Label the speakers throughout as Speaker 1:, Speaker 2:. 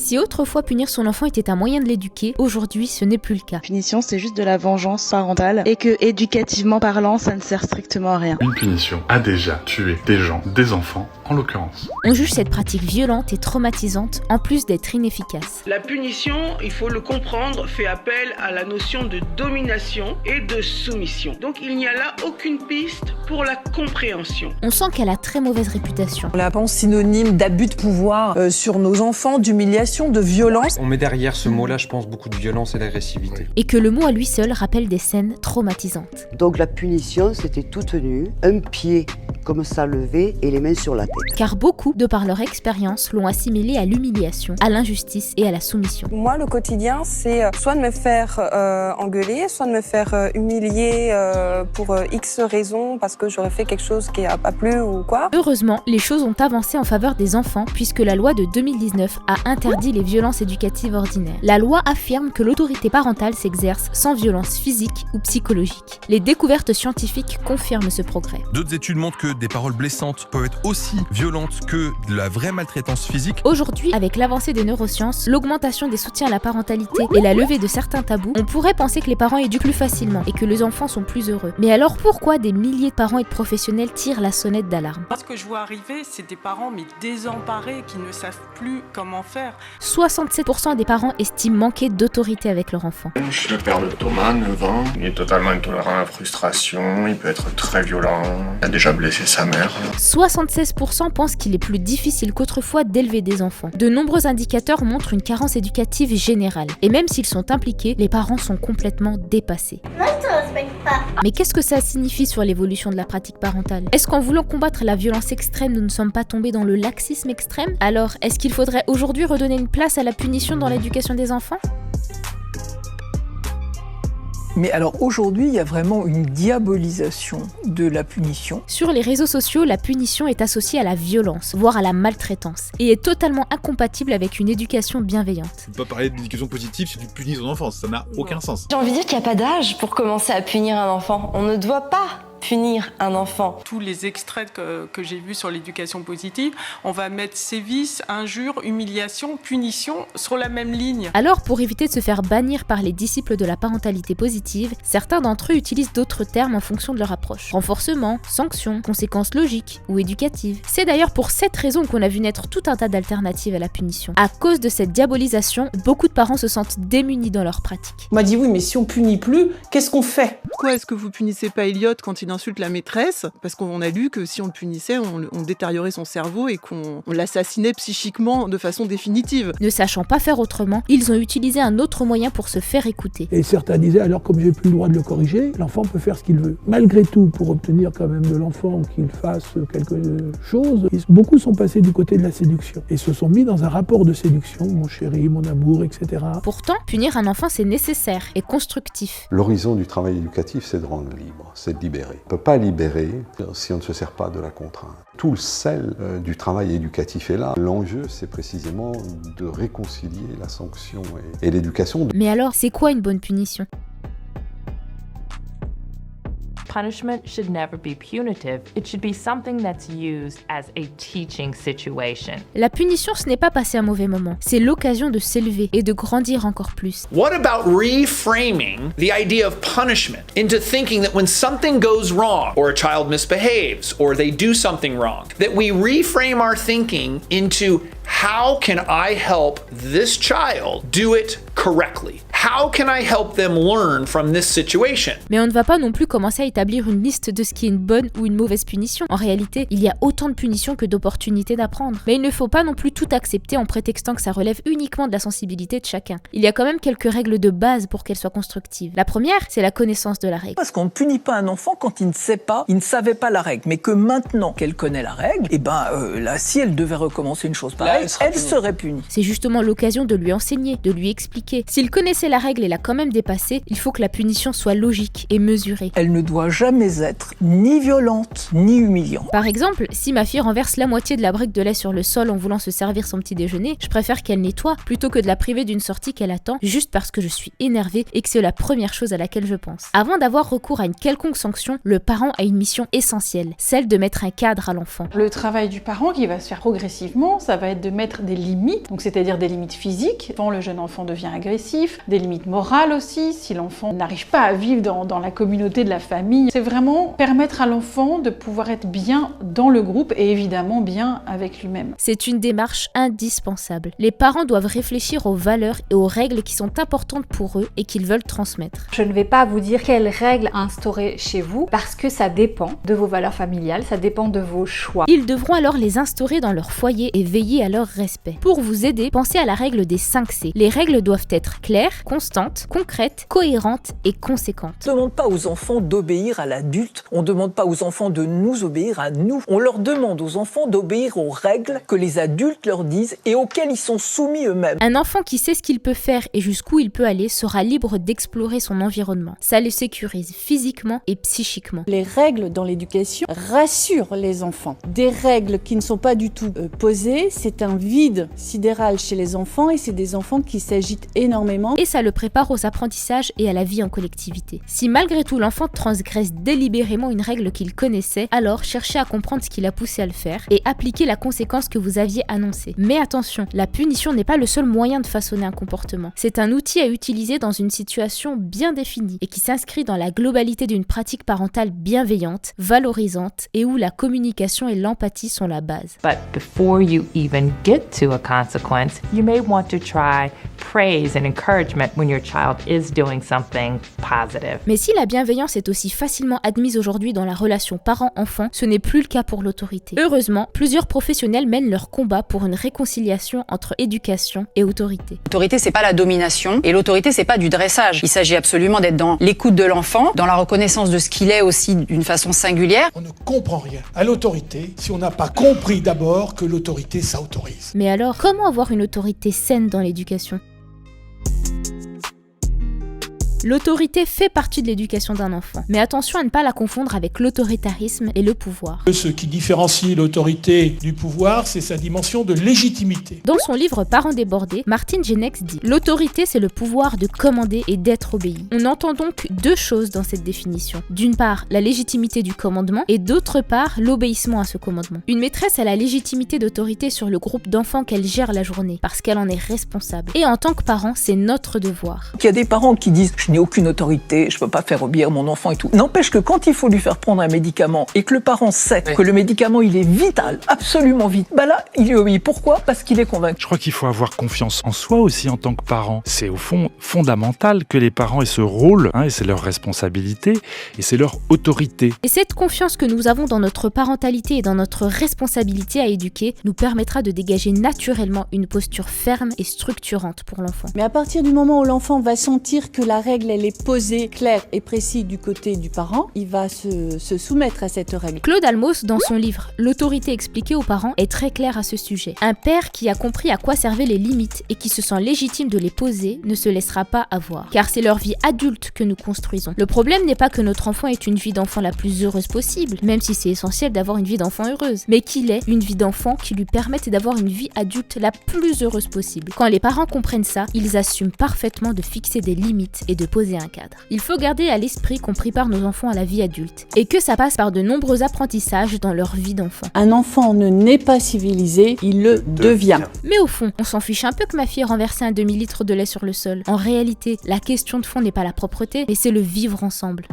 Speaker 1: Si autrefois punir son enfant était un moyen de l'éduquer, aujourd'hui ce n'est plus le cas.
Speaker 2: La punition, c'est juste de la vengeance parentale et que, éducativement parlant, ça ne sert strictement à rien.
Speaker 3: Une punition a déjà tué des gens, des enfants en l'occurrence.
Speaker 1: On juge cette pratique violente et traumatisante en plus d'être inefficace.
Speaker 4: La punition, il faut le comprendre, fait appel à la notion de domination et de soumission. Donc il n'y a là aucune piste pour la compréhension.
Speaker 1: On sent qu'elle a très mauvaise réputation.
Speaker 5: On la pense synonyme d'abus de pouvoir sur nos enfants, d'humiliation, de violence.
Speaker 6: On met derrière ce mot-là, je pense, beaucoup de violence et d'agressivité.
Speaker 1: Et que le mot à lui seul rappelle des scènes traumatisantes.
Speaker 7: Donc la punition, c'était tout nu, un pied comme ça levé et les mains sur la tête.
Speaker 1: Car beaucoup, de par leur expérience, l'ont assimilé à l'humiliation, à l'injustice et à la soumission.
Speaker 5: Moi, le quotidien, c'est soit de me faire engueuler, soit de me faire humilier pour X raisons, parce que j'aurais fait quelque chose qui n'a pas plu ou quoi.
Speaker 1: Heureusement, les choses ont avancé en faveur des enfants, puisque la loi de 2019 a interdit les violences éducatives ordinaires. La loi affirme que l'autorité parentale s'exerce sans violence physique ou psychologique. Les découvertes scientifiques confirment ce progrès.
Speaker 8: D'autres études montrent que des paroles blessantes peuvent être aussi violentes que de la vraie maltraitance physique.
Speaker 1: Aujourd'hui, avec l'avancée des neurosciences, l'augmentation des soutiens à la parentalité et la levée de certains tabous, on pourrait penser que les parents éduquent plus facilement et que les enfants sont plus heureux. Mais alors pourquoi des milliers de parents et de professionnels tirent la sonnette d'alarme ?
Speaker 9: Ce que je vois arriver, c'est des parents mais désemparés qui ne savent plus comment faire.
Speaker 1: 67% des parents estiment manquer d'autorité avec leur enfant.
Speaker 10: Je suis le père de Thomas, 9 ans. Il est totalement intolérant à la frustration, il peut être très violent, il a déjà blessé sa mère.
Speaker 1: 76% pensent qu'il est plus difficile qu'autrefois d'élever des enfants. De nombreux indicateurs montrent une carence éducative générale. Et même s'ils sont impliqués, les parents sont complètement dépassés. Mais qu'est-ce que ça signifie sur l'évolution de la pratique parentale ? Est-ce qu'en voulant combattre la violence extrême, nous ne sommes pas tombés dans le laxisme extrême ? Alors, est-ce qu'il faudrait aujourd'hui redonner une place à la punition dans l'éducation des enfants ?
Speaker 5: Mais alors aujourd'hui, il y a vraiment une diabolisation de la punition.
Speaker 1: Sur les réseaux sociaux, la punition est associée à la violence, voire à la maltraitance, et est totalement incompatible avec une éducation bienveillante.
Speaker 11: On peut pas parler d'éducation positive si tu punis ton enfant, ça n'a aucun sens.
Speaker 12: J'ai envie de dire qu'il n'y a pas d'âge pour commencer à punir un enfant. On ne doit pas punir un enfant.
Speaker 9: Tous les extraits que j'ai vus sur l'éducation positive, on va mettre sévices, injures, humiliation, punition sur la même ligne.
Speaker 1: Alors, pour éviter de se faire bannir par les disciples de la parentalité positive, certains d'entre eux utilisent d'autres termes en fonction de leur approche. Renforcement, sanction, conséquences logiques ou éducatives. C'est d'ailleurs pour cette raison qu'on a vu naître tout un tas d'alternatives à la punition. À cause de cette diabolisation, beaucoup de parents se sentent démunis dans leur pratique.
Speaker 5: On m'a dit oui, mais si on punit plus, qu'est-ce qu'on fait ?
Speaker 13: Pourquoi est-ce que vous punissez pas Elliot quand il insulte la maîtresse ? Parce qu'on a lu que si on le punissait, on détériorait son cerveau et qu'on l'assassinait psychiquement de façon définitive.
Speaker 1: Ne sachant pas faire autrement, ils ont utilisé un autre moyen pour se faire écouter.
Speaker 14: Et certains disaient, alors comme j'ai plus le droit de le corriger, l'enfant peut faire ce qu'il veut. Malgré tout, pour obtenir quand même de l'enfant qu'il fasse quelque chose, beaucoup sont passés du côté de la séduction et se sont mis dans un rapport de séduction, mon chéri, mon amour, etc.
Speaker 1: Pourtant, punir un enfant, c'est nécessaire et constructif.
Speaker 15: L'horizon du travail éducatif, c'est de rendre libre, c'est de libérer. On ne peut pas libérer si on ne se sert pas de la contrainte. Tout le sel du travail éducatif est là. L'enjeu, c'est précisément de réconcilier la sanction et l'éducation.
Speaker 1: Mais alors, c'est quoi une bonne punition ?
Speaker 16: Punishment should never be punitive. It should be something that's used as a teaching situation.
Speaker 1: La punition, ce n'est pas passer un mauvais moment. C'est l'occasion de s'élever et de grandir encore plus.
Speaker 17: What about reframing the idea of punishment into thinking that when something goes wrong, or a child misbehaves, or they do something wrong, that we reframe our thinking into how can I help this child do it correctly? How can I help them learn from this situation?
Speaker 1: Mais on ne va pas non plus commencer à établir une liste de ce qui est une bonne ou une mauvaise punition. En réalité, il y a autant de punitions que d'opportunités d'apprendre. Mais il ne faut pas non plus tout accepter en prétextant que ça relève uniquement de la sensibilité de chacun. Il y a quand même quelques règles de base pour qu'elles soient constructives. La première, c'est la connaissance de la règle.
Speaker 5: Parce qu'on ne punit pas un enfant quand il ne sait pas, il ne savait pas la règle. Mais que maintenant qu'elle connaît la règle, et là, si elle devait recommencer une chose pareille, elle serait punie.
Speaker 1: C'est justement l'occasion de lui enseigner, de lui expliquer. S'il connaissait la la règle est là quand même dépassée, il faut que la punition soit logique et mesurée.
Speaker 18: Elle ne doit jamais être ni violente ni humiliante.
Speaker 1: Par exemple, si ma fille renverse la moitié de la brique de lait sur le sol en voulant se servir son petit déjeuner, je préfère qu'elle nettoie plutôt que de la priver d'une sortie qu'elle attend juste parce que je suis énervée et que c'est la première chose à laquelle je pense. Avant d'avoir recours à une quelconque sanction, le parent a une mission essentielle, celle de mettre un cadre à l'enfant.
Speaker 19: Le travail du parent qui va se faire progressivement, ça va être de mettre des limites, donc c'est-à-dire des limites physiques, quand le jeune enfant devient agressif, des limites morales aussi, si l'enfant n'arrive pas à vivre dans la communauté de la famille. C'est vraiment permettre à l'enfant de pouvoir être bien dans le groupe et évidemment bien avec lui-même.
Speaker 1: C'est une démarche indispensable. Les parents doivent réfléchir aux valeurs et aux règles qui sont importantes pour eux et qu'ils veulent transmettre.
Speaker 20: Je ne vais pas vous dire quelles règles instaurer chez vous parce que ça dépend de vos valeurs familiales, ça dépend de vos choix.
Speaker 1: Ils devront alors les instaurer dans leur foyer et veiller à leur respect. Pour vous aider, pensez à la règle des 5 C. Les règles doivent être claires, constantes, concrètes, cohérentes et conséquentes.
Speaker 18: On ne demande pas aux enfants d'obéir à l'adulte, on ne demande pas aux enfants de nous obéir à nous. On leur demande aux enfants d'obéir aux règles que les adultes leur disent et auxquelles ils sont soumis eux-mêmes.
Speaker 1: Un enfant qui sait ce qu'il peut faire et jusqu'où il peut aller sera libre d'explorer son environnement. Ça les sécurise physiquement et psychiquement.
Speaker 21: Les règles dans l'éducation rassurent les enfants. Des règles qui ne sont pas du tout posées, c'est un vide sidéral chez les enfants et c'est des enfants qui s'agitent énormément.
Speaker 1: Et ça le prépare aux apprentissages et à la vie en collectivité. Si malgré tout l'enfant transgresse délibérément une règle qu'il connaissait, alors cherchez à comprendre ce qui l'a poussé à le faire et appliquez la conséquence que vous aviez annoncée. Mais attention, la punition n'est pas le seul moyen de façonner un comportement. C'est un outil à utiliser dans une situation bien définie et qui s'inscrit dans la globalité d'une pratique parentale bienveillante, valorisante et où la communication et l'empathie sont la base.
Speaker 16: But before you even get to a consequence, you may want to try praise and encouragement when your child is doing something positive.
Speaker 1: Mais si la bienveillance est aussi facilement admise aujourd'hui dans la relation parent-enfant, ce n'est plus le cas pour l'autorité. Heureusement, plusieurs professionnels mènent leur combat pour une réconciliation entre éducation et autorité.
Speaker 22: L'autorité, c'est pas la domination et l'autorité, c'est pas du dressage. Il s'agit absolument d'être dans l'écoute de l'enfant, dans la reconnaissance de ce qu'il est aussi d'une façon singulière.
Speaker 23: On ne comprend rien à l'autorité si on n'a pas compris d'abord que l'autorité, ça autorise.
Speaker 1: Mais alors, comment avoir une autorité saine dans l'éducation ? L'autorité fait partie de l'éducation d'un enfant, mais attention à ne pas la confondre avec l'autoritarisme et le pouvoir.
Speaker 23: Ce qui différencie l'autorité du pouvoir, c'est sa dimension de légitimité.
Speaker 1: Dans son livre Parents débordés, Martine Genex dit « L'autorité, c'est le pouvoir de commander et d'être obéi ». On entend donc deux choses dans cette définition. D'une part, la légitimité du commandement et d'autre part, l'obéissement à ce commandement. Une maîtresse a la légitimité d'autorité sur le groupe d'enfants qu'elle gère la journée, parce qu'elle en est responsable. Et en tant que parent, c'est notre devoir.
Speaker 18: Il y a des parents qui disent « Je n'ai aucune autorité, je ne peux pas faire obéir mon enfant et tout ». N'empêche que quand il faut lui faire prendre un médicament et que le parent sait que le médicament il est vital, absolument vital, bah là il lui obéit. Pourquoi ? Parce qu'il est convaincu.
Speaker 3: Je crois qu'il faut avoir confiance en soi aussi en tant que parent. C'est au fond fondamental que les parents aient ce rôle, et c'est leur responsabilité et c'est leur autorité.
Speaker 1: Et cette confiance que nous avons dans notre parentalité et dans notre responsabilité à éduquer nous permettra de dégager naturellement une posture ferme et structurante pour l'enfant.
Speaker 21: Mais à partir du moment où l'enfant va sentir que la règle elle est posée, claire et précise du côté du parent, il va se soumettre à cette règle.
Speaker 1: Claude Almos, dans son livre « L'autorité expliquée aux parents » est très clair à ce sujet. Un père qui a compris à quoi servaient les limites et qui se sent légitime de les poser ne se laissera pas avoir, car c'est leur vie adulte que nous construisons. Le problème n'est pas que notre enfant ait une vie d'enfant la plus heureuse possible, même si c'est essentiel d'avoir une vie d'enfant heureuse, mais qu'il ait une vie d'enfant qui lui permette d'avoir une vie adulte la plus heureuse possible. Quand les parents comprennent ça, ils assument parfaitement de fixer des limites et de poser un cadre. Il faut garder à l'esprit qu'on prépare nos enfants à la vie adulte et que ça passe par de nombreux apprentissages dans leur vie d'enfant.
Speaker 21: Un enfant ne naît pas civilisé, il le devient.
Speaker 1: Mais au fond, on s'en fiche un peu que ma fille ait renversé un demi-litre de lait sur le sol. En réalité, la question de fond n'est pas la propreté, mais c'est le vivre ensemble.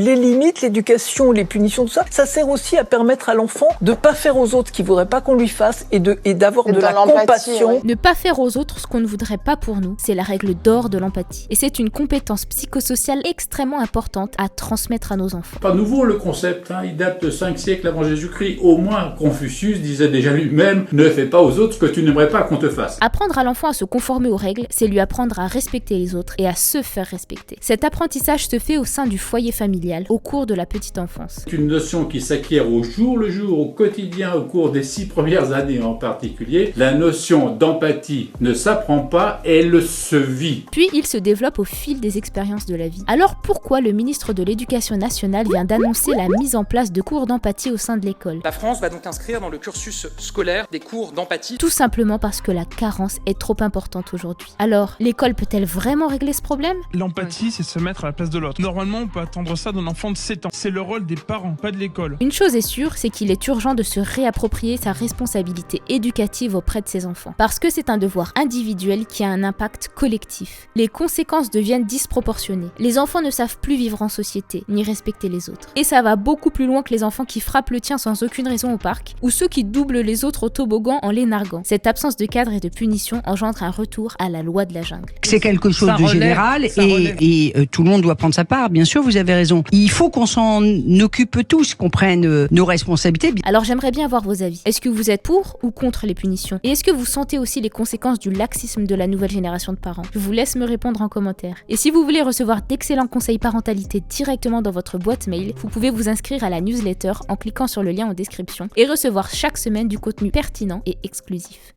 Speaker 18: Les limites, l'éducation, les punitions, tout ça, ça sert aussi à permettre à l'enfant de ne pas faire aux autres ce qu'il ne voudrait pas qu'on lui fasse et d'avoir de la compassion.
Speaker 1: Ouais. Ne pas faire aux autres ce qu'on ne voudrait pas pour nous, c'est la règle d'or de l'empathie. Et c'est une compétence psychosociale extrêmement importante à transmettre à nos enfants.
Speaker 11: Pas nouveau le concept, il date de 5 siècles avant Jésus-Christ. Au moins, Confucius disait déjà lui-même « Ne fais pas aux autres ce que tu n'aimerais pas qu'on te fasse ».
Speaker 1: Apprendre à l'enfant à se conformer aux règles, c'est lui apprendre à respecter les autres et à se faire respecter. Cet apprentissage se fait au sein du foyer familial. familiale au cours de la petite enfance.
Speaker 11: C'est une notion qui s'acquiert au jour le jour, au quotidien, au cours des 6 premières années en particulier. La notion d'empathie ne s'apprend pas, elle se vit.
Speaker 1: Puis il se développe au fil des expériences de la vie. Alors pourquoi le ministre de l'Éducation nationale vient d'annoncer la mise en place de cours d'empathie au sein de l'école?
Speaker 2: La France va donc inscrire dans le cursus scolaire des cours d'empathie.
Speaker 1: Tout simplement parce que la carence est trop importante aujourd'hui. Alors, l'école peut-elle vraiment régler ce problème?
Speaker 4: L'empathie, c'est se mettre à la place de l'autre. Normalement, on peut attendre ça d'un enfant de 7 ans. C'est le rôle des parents, pas de l'école.
Speaker 1: Une chose est sûre, c'est qu'il est urgent de se réapproprier sa responsabilité éducative auprès de ses enfants. Parce que c'est un devoir individuel qui a un impact collectif. Les conséquences deviennent disproportionnées. Les enfants ne savent plus vivre en société, ni respecter les autres. Et ça va beaucoup plus loin que les enfants qui frappent le tien sans aucune raison au parc, ou ceux qui doublent les autres au toboggan en les narguant. Cette absence de cadre et de punition engendre un retour à la loi de la jungle.
Speaker 6: C'est quelque chose de général et tout le monde doit prendre sa part, bien sûr, vous avez raison. Il faut qu'on s'en occupe tous, qu'on prenne nos responsabilités.
Speaker 1: Alors j'aimerais bien avoir vos avis. Est-ce que vous êtes pour ou contre les punitions? Et est-ce que vous sentez aussi les conséquences du laxisme de la nouvelle génération de parents? Je vous laisse me répondre en commentaire. Et si vous voulez recevoir d'excellents conseils parentalité directement dans votre boîte mail, vous pouvez vous inscrire à la newsletter en cliquant sur le lien en description et recevoir chaque semaine du contenu pertinent et exclusif.